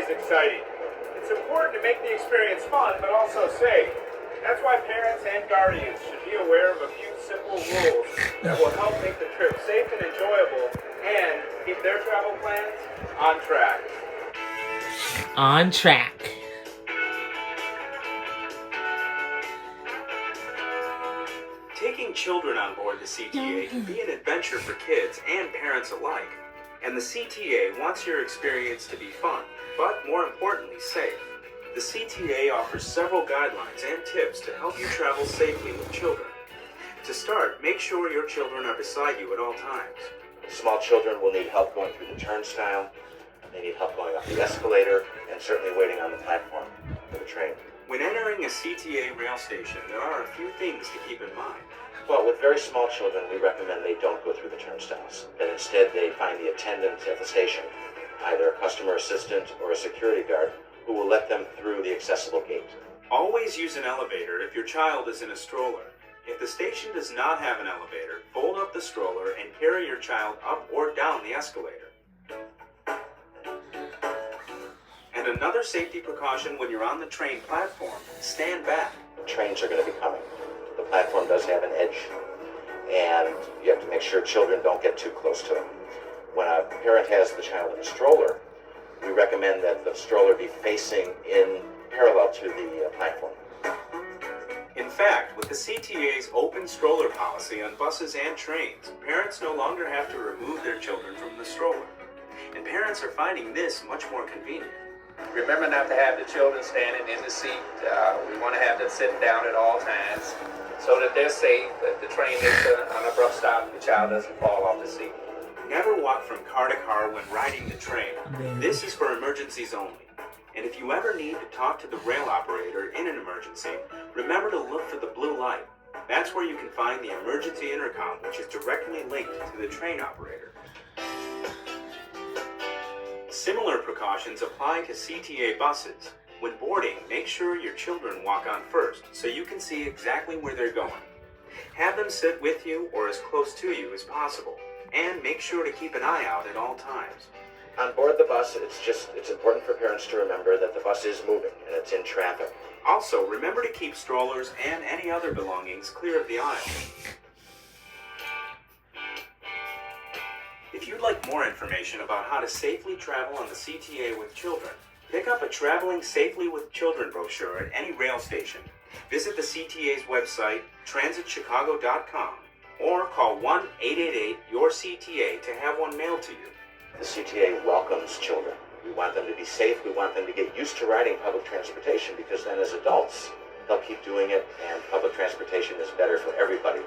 always exciting. It's important to make the experience fun, but also safe. That's why parents and guardians should be aware of a few simple rules that will help make the trip safe and enjoyable and keep their travel plans on track. On track. Taking children on board the CTA can be an adventure for kids and parents alike. And the CTA wants your experience to be fun, but more importantly, safe. The CTA offers several guidelines and tips to help you travel safely with children. To start, make sure your children are beside you at all times. Small children will need help going through the turnstile, they need help going up the escalator, and certainly waiting on the platform for the train. When entering a CTA rail station, there are a few things to keep in mind. Well, with very small children, we recommend they don't go through the turnstiles, that instead they find the attendant at the station, either a customer assistant or a security guard, who will let them through the accessible gate. Always use an elevator if your child is in a stroller. If the station does not have an elevator, fold up the stroller and carry your child up or down the escalator. And another safety precaution when you're on the train platform, stand back. Trains are going to be coming. The platform does have an edge, and you have to make sure children don't get too close to them. When a parent has the child in a stroller, we recommend that the stroller be facing in parallel to the platform. In fact, with the CTA's open stroller policy on buses and trains, parents no longer have to remove their children from the stroller. And parents are finding this much more convenient. Remember not to have the children standing in the seat. We want to have them sitting down at all times so that they're safe. If the train makes an abrupt stop, the child doesn't fall off the seat. Never walk from car to car when riding the train. This is for emergencies only. And if you ever need to talk to the rail operator in an emergency, remember to look for the blue light. That's where you can find the emergency intercom, which is directly linked to the train operator. Similar precautions apply to CTA buses. When boarding, make sure your children walk on first so you can see exactly where they're going. Have them sit with you or as close to you as possible. And make sure to keep an eye out at all times. On board the bus, it's important for parents to remember that the bus is moving and it's in traffic. Also, remember to keep strollers and any other belongings clear of the aisle. If you'd like more information about how to safely travel on the CTA with children, pick up a Traveling Safely with Children brochure at any rail station. Visit the CTA's website, transitchicago.com, or call 1-888-YOUR-CTA to have one mailed to you. The CTA welcomes children. We want them to be safe. We want them to get used to riding public transportation because then as adults, they'll keep doing it, and public transportation is better for everybody